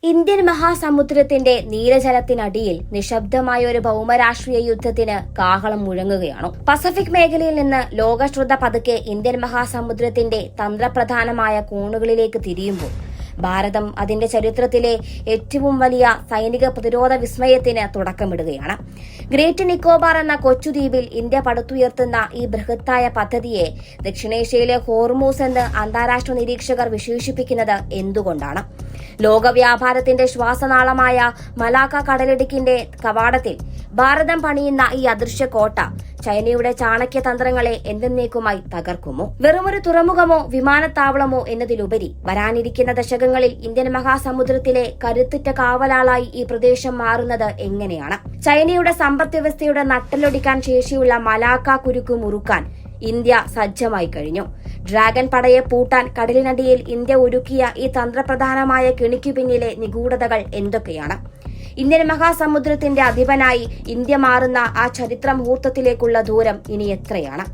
Indian മഹാസമുദ്രത്തിന്റെ നീലജലത്തിനടിയിൽ നിശബ്ദമായ ഒരു ഭൗമരാഷ്ട്രീയ യുദ്ധത്തിന് കാഹളം മുഴങ്ങുകയാണ്. പസഫിക് മേഖലയിൽ നിന്ന് ലോകശ്രദ്ധ പതുക്കെ ഇന്ത്യൻ മഹാസമുദ്രത്തിന്റെ തന്ത്രപ്രധാനമായ കോണുകളിലേക്ക് തിരിയുമ്പോൾ ഭാരതം അതിന്റെ ചരിത്രത്തിലെ ഏറ്റവും വലിയ സൈനിക പ്രതിരോധ വിസ്മയത്തിന് തുടക്കമിടുകയാണ്. ഗ്രേറ്റ് നിക്കോബാർ എന്ന കൊച്ചുദ്വീപിൽ ഇന്ത്യ പടുത്തുയർത്തുന്ന ഈ ബൃഹത്തായ പദ്ധതിയെ ദക്ഷിണേഷ്യയിലെ ഹോർമൂസ് എന്ന് അന്താരാഷ്ട്ര നിരീക്ഷകർ വിശേഷിപ്പിക്കുന്നത് എന്തുകൊണ്ടാണ്? ലോകവ്യാപാരത്തിന്റെ ശ്വാസനാളമായ മലാക്ക കടലിടുക്കിന്റെ കവാടത്തിൽ ഭാരതം പണിയുന്ന ഈ അദൃശ്യ കോട്ട ചൈനയുടെ ചാണക്യ തന്ത്രങ്ങളെ എന്നേക്കുമായി തകർക്കുമോ? വെറുമൊരു തുറമുഖമോ വിമാനത്താവളമോ എന്നതിലുപരി വരാനിരിക്കുന്ന ദശകങ്ങളിൽ ഇന്ത്യൻ മഹാസമുദ്രത്തിലെ കരുത്തുറ്റ കാവലാളായി ഈ പ്രദേശം മാറുന്നത് എങ്ങനെയാണ്? ചൈനയുടെ സമ്പദ് വ്യവസ്ഥയുടെ നട്ടലൊടിക്കാൻ ശേഷിയുള്ള മലാക്ക കുരുക്ക് മുറുക്കാൻ ഇന്ത്യ സജ്ജമായി കഴിഞ്ഞു. ഡ്രാഗൺ പടയെ പൂട്ടാൻ കടലിനടിയിൽ ഇന്ത്യ ഒരുക്കിയ ഈ തന്ത്രപ്രധാനമായ കെണിക്കു പിന്നിലെ നിഗൂഢതകൾ എന്തൊക്കെയാണ്? ഇന്ത്യൻ മഹാസമുദ്രത്തിന്റെ അധിപനായി ഇന്ത്യ മാറുന്ന ആ ചരിത്ര മുഹൂർത്തത്തിലേക്കുള്ള ദൂരം ഇനി എത്രയാണ്?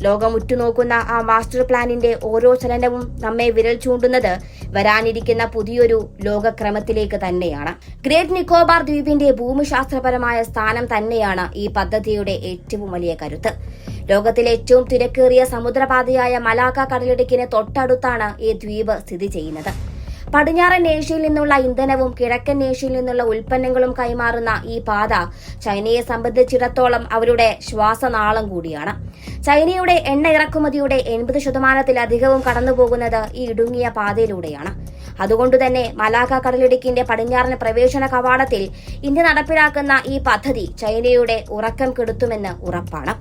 ലോകം ഉറ്റുനോക്കുന്ന ആ മാസ്റ്റർ പ്ലാനിന്റെ ഓരോ ചലനവും നമ്മെ വിരൽ ചൂണ്ടുന്നത് വരാനിരിക്കുന്ന പുതിയൊരു ലോകക്രമത്തിലേക്ക് തന്നെയാണ്. ഗ്രേറ്റ് നിക്കോബാർ ദ്വീപിന്റെ ഭൂമിശാസ്ത്രപരമായ സ്ഥാനം തന്നെയാണ് ഈ പദ്ധതിയുടെ ഏറ്റവും വലിയ കരുത്ത്. ലോകത്തിലെ ഏറ്റവും തിരക്കേറിയ സമുദ്രപാതയായ മലാക്ക കടലിടുക്കിന് തൊട്ടടുത്താണ് ഈ ദ്വീപ് സ്ഥിതി ചെയ്യുന്നത്. പടിഞ്ഞാറൻ ഏഷ്യയിൽ നിന്നുള്ള ഇന്ധനവും കിഴക്കൻ ഏഷ്യയിൽ നിന്നുള്ള ഉൽപ്പന്നങ്ങളും കൈമാറുന്ന ഈ പാത ചൈനയെ സംബന്ധിച്ചിടത്തോളം അവരുടെ ശ്വാസനാളം കൂടിയാണ്. ചൈനയുടെ എണ്ണ ഇറക്കുമതിയുടെ 80% കടന്നുപോകുന്നത് ഈ ഇടുങ്ങിയ പാതയിലൂടെയാണ്. അതുകൊണ്ടുതന്നെ മലാക്ക കടലിടുക്കിന്റെ പടിഞ്ഞാറൻ പ്രവേശന കവാടത്തിൽ ഇന്ത്യ നടപ്പിലാക്കുന്ന ഈ പദ്ധതി ചൈനയുടെ ഉറക്കം കെടുത്തുമെന്ന് ഉറപ്പാണ്.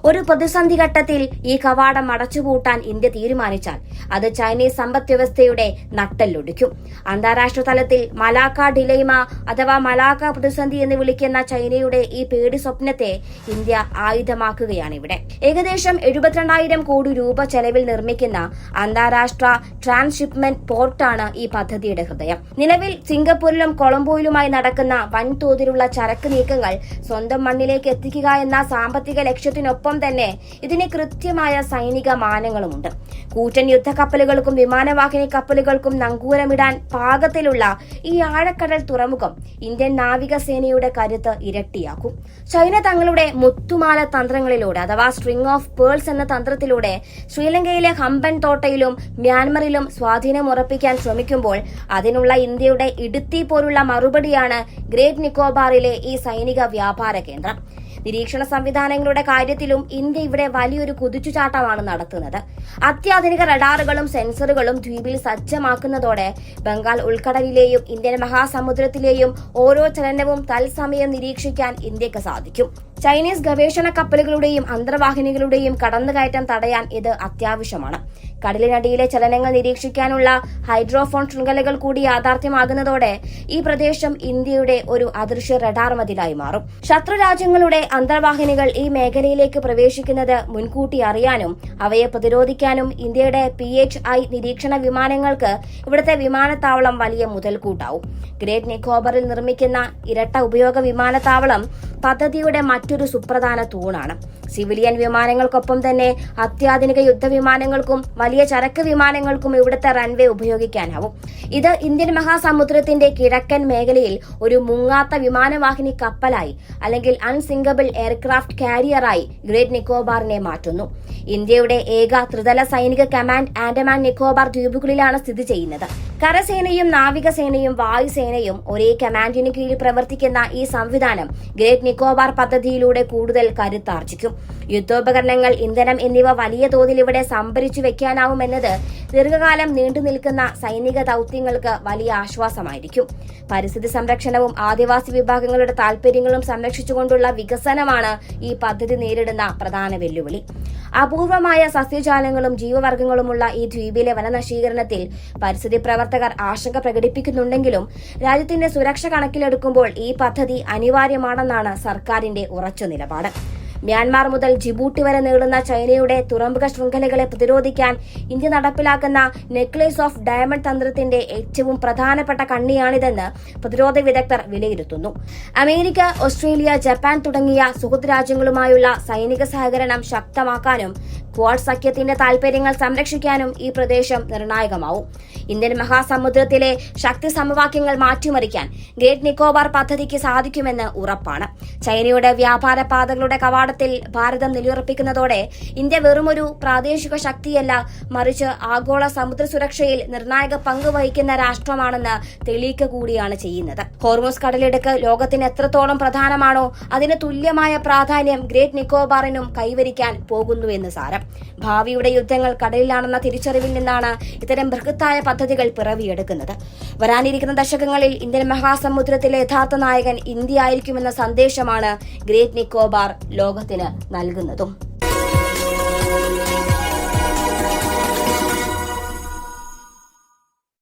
ഒരു പ്രതിസന്ധി ഘട്ടത്തിൽ ഈ കവാടം അടച്ചുപൂട്ടാൻ ഇന്ത്യ തീരുമാനിച്ചാൽ അത് ചൈനീസ് സമ്പദ് വ്യവസ്ഥയുടെ നട്ടെല്ലൊടിക്കും. അന്താരാഷ്ട്ര തലത്തിൽ മലാക്ക ഡിലൈമ അഥവാ മലാക്ക പ്രതിസന്ധി എന്ന് വിളിക്കുന്ന ചൈനയുടെ ഈ പേടി സ്വപ്നത്തെ ഇന്ത്യ ആയുധമാക്കുകയാണിവിടെ. ഏകദേശം 72,000 കോടി രൂപ ചെലവിൽ നിർമ്മിക്കുന്ന അന്താരാഷ്ട്ര ട്രാൻസ്ഷിപ്മെന്റ് പോർട്ടാണ് ഈ പദ്ധതിയുടെ ഹൃദയം. നിലവിൽ സിംഗപ്പൂരിലും കൊളംബോയിലുമായി നടക്കുന്ന വൻതോതിലുള്ള ചരക്ക് നീക്കങ്ങൾ സ്വന്തം മണ്ണിലേക്ക് എത്തിക്കുക എന്ന സാമ്പത്തിക ലക്ഷ്യത്തിനൊപ്പം തന്നെ ഇതിന് കൃത്യമായ സൈനിക മാനങ്ങളുമുണ്ട്. കൂറ്റൻ യുദ്ധക്കപ്പലുകൾക്കും വിമാനവാഹിനി കപ്പലുകൾക്കും നങ്കൂരമിടാൻ പാകത്തിലുള്ള ഈ ആഴക്കടൽ തുറമുഖം ഇന്ത്യൻ നാവികസേനയുടെ കരുത്ത് ഇരട്ടിയാക്കും. ചൈന തങ്ങളുടെ മുത്തുമാല തന്ത്രങ്ങളിലൂടെ അഥവാ സ്ട്രിംഗ് ഓഫ് പേൾസ് എന്ന തന്ത്രത്തിലൂടെ ശ്രീലങ്കയിലെ ഹംബൻ തോട്ടയിലും മ്യാൻമറിലും സ്വാധീനം ഉറപ്പിക്കാൻ ശ്രമിക്കുമ്പോൾ അതിനുള്ള ഇന്ത്യയുടെ ഇടുത്തി പോലുള്ള മറുപടിയാണ് ഗ്രേറ്റ് നിക്കോബാറിലെ ഈ സൈനിക വ്യാപാര കേന്ദ്രം. നിരീക്ഷണ സംവിധാനങ്ങളുടെ കാര്യത്തിലും ഇന്ത്യ ഇവിടെ വലിയൊരു കുതിച്ചുചാട്ടമാണ് നടത്തുന്നത്. അത്യാധുനിക റഡാറുകളും സെൻസറുകളും ദ്വീപിൽ സജ്ജമാക്കുന്നതോടെ ബംഗാൾ ഉൾക്കടലിലെയും ഇന്ത്യൻ മഹാസമുദ്രത്തിലെയും ഓരോ ചലനവും തത്സമയം നിരീക്ഷിക്കാൻ ഇന്ത്യക്ക് സാധിക്കും. ചൈനീസ് ഗവേഷണ കപ്പലുകളുടെയും അന്തർവാഹിനികളുടെയും കടന്നുകയറ്റം തടയാൻ ഇത് അത്യാവശ്യമാണ്. കടലിനടിയിലെ ചലനങ്ങൾ നിരീക്ഷിക്കാനുള്ള ഹൈഡ്രോഫോൺ ശൃംഖലകൾ കൂടി യാഥാർത്ഥ്യമാകുന്നതോടെ ഈ പ്രദേശം ഇന്ത്യയുടെ ഒരു അദൃശ്യ റഡാർ മതിലായി മാറും. ശത്രു രാജ്യങ്ങളുടെ അന്തർവാഹിനികൾ ഈ മേഖലയിലേക്ക് പ്രവേശിക്കുന്നത് മുൻകൂട്ടി അറിയാനും അവയെ പ്രതിരോധിക്കാനും ഇന്ത്യയുടെ PHI നിരീക്ഷണ വിമാനങ്ങൾക്ക് ഇവിടുത്തെ വിമാനത്താവളം വലിയ മുതൽക്കൂട്ടാവും. ഗ്രേറ്റ് നിക്കോബറിൽ നിർമ്മിക്കുന്ന ഇരട്ട ഉപയോഗ വിമാനത്താവളം പദ്ധതിയുടെ മറ്റൊരു സുപ്രധാന തൂണാണ്. സിവിലിയൻ വിമാനങ്ങൾക്കൊപ്പം തന്നെ അത്യാധുനിക യുദ്ധവിമാനങ്ങൾക്കും വലിയ ചരക്ക് വിമാനങ്ങൾക്കും ഇവിടുത്തെ റൺവേ ഉപയോഗിക്കാനാവും. ഇത് ഇന്ത്യൻ മഹാസമുദ്രത്തിന്റെ കിഴക്കൻ മേഖലയിൽ ഒരു മുങ്ങാത്ത വിമാനവാഹിനി കപ്പലായി അല്ലെങ്കിൽ അൺസിങ്കബിൾ എയർക്രാഫ്റ്റ് കാരിയറായി ഗ്രേറ്റ് നിക്കോബാറിനെ മാറ്റുന്നു. ഇന്ത്യയുടെ ഏക ത്രിതല സൈനിക കമാൻഡ് ആൻഡമാൻ നിക്കോബാർ ദ്വീപുകളിലാണ് സ്ഥിതി ചെയ്യുന്നത്. കരസേനയും നാവികസേനയും വായുസേനയും ഒരേ കമാൻഡിന് കീഴിൽ പ്രവർത്തിക്കുന്ന ഈ സംവിധാനം ഗ്രേറ്റ് നിക്കോബാർ പദ്ധതിയിലൂടെ കൂടുതൽ കരുത്താർജിക്കും. യുദ്ധോപകരണങ്ങൾ, ഇന്ധനം എന്നിവ വലിയ തോതിൽ ഇവിടെ സംഭരിച്ചു വെക്കാനാവുമെന്നത് ദീർഘകാലം നീണ്ടു നിൽക്കുന്ന സൈനിക ദൌത്യങ്ങൾക്ക് വലിയ ആശ്വാസമായിരിക്കും. പരിസ്ഥിതി സംരക്ഷണവും ആദിവാസി വിഭാഗങ്ങളുടെ താൽപര്യങ്ങളും സംരക്ഷിച്ചുകൊണ്ടുള്ള വികസനമാണ് ഈ പദ്ധതി നേരിടുന്ന പ്രധാന വെല്ലുവിളി. അപൂർവമായ സസ്യജാലങ്ങളും ജീവവർഗങ്ങളുമുള്ള ഈ ദ്വീപിലെ വനനശീകരണത്തിൽ പരിസ്ഥിതി പ്രവർത്തകർ ആശങ്ക പ്രകടിപ്പിക്കുന്നുണ്ടെങ്കിലും രാജ്യത്തിന്റെ സുരക്ഷ കണക്കിലെടുക്കുമ്പോൾ ഈ പദ്ധതി അനിവാര്യമാണെന്നാണ് സർക്കാരിന്റെ ഉറച്ച നിലപാട്. മ്യാൻമാർ മുതൽ ജിബൂട്ടി വരെ നീളുന്ന ചൈനയുടെ തുറമുഖ ശൃംഖലകളെ പ്രതിരോധിക്കാൻ ഇന്ത്യ നടപ്പിലാക്കുന്ന നെക്ലേസ് ഓഫ് ഡയമണ്ട് തന്ത്രത്തിന്റെ ഏറ്റവും പ്രധാനപ്പെട്ട കണ്ണിയാണിതെന്ന് പ്രതിരോധ വിദഗ്ധർ വിലയിരുത്തുന്നു. അമേരിക്ക, ഓസ്ട്രേലിയ, ജപ്പാൻ തുടങ്ങിയ സുഹൃത്ത് രാജ്യങ്ങളുമായുള്ള സൈനിക സഹകരണം ശക്തമാക്കാനും ക്വാഡ് സഖ്യത്തിന്റെ താൽപര്യങ്ങൾ സംരക്ഷിക്കാനും ഈ പ്രദേശം നിർണായകമാവും. ഇന്ത്യൻ മഹാസമുദ്രത്തിലെ ശക്തി സമവാക്യങ്ങൾ മാറ്റിമറിക്കാൻ ഗ്രേറ്റ് നിക്കോബാർ പദ്ധതിക്ക് സാധിക്കുമെന്ന് ഉറപ്പാണ്. ചൈനയുടെ വ്യാപാര പാതകളുടെ കവാടത്തിൽ ഭാരതം നിലയുറപ്പിക്കുന്നതോടെ ഇന്ത്യ വെറുമൊരു പ്രാദേശിക ശക്തിയല്ല, മറിച്ച് ആഗോള സമുദ്ര സുരക്ഷയിൽ നിർണായക പങ്ക് വഹിക്കുന്ന രാഷ്ട്രമാണെന്ന് തെളിയിക്കുക കൂടിയാണ് ചെയ്യുന്നത്. ഹോർമൂസ് കടലിടുക്ക് ലോകത്തിന് എത്രത്തോളം പ്രധാനമാണോ അതിന് തുല്യമായ പ്രാധാന്യം ഗ്രേറ്റ് നിക്കോബാറിനും കൈവരിക്കാൻ പോകുന്നുവെന്ന് സാരം. ഭാവിയുടെ യുദ്ധങ്ങൾ കടലിലാണെന്ന തിരിച്ചറിവിൽ നിന്നാണ് ഇത്തരം ബൃഹത്തായ പദ്ധതികൾ പിറവിയെടുക്കുന്നത്. വരാനിരിക്കുന്ന ദശകങ്ങളിൽ ഇന്ത്യൻ മഹാസമുദ്രത്തിലെ യഥാർത്ഥ നായകൻ ഇന്ത്യ ആയിരിക്കുമെന്ന സന്ദേശമാണ് ഗ്രേറ്റ് നിക്കോബാർ ലോകത്തിന് നൽകുന്നതും.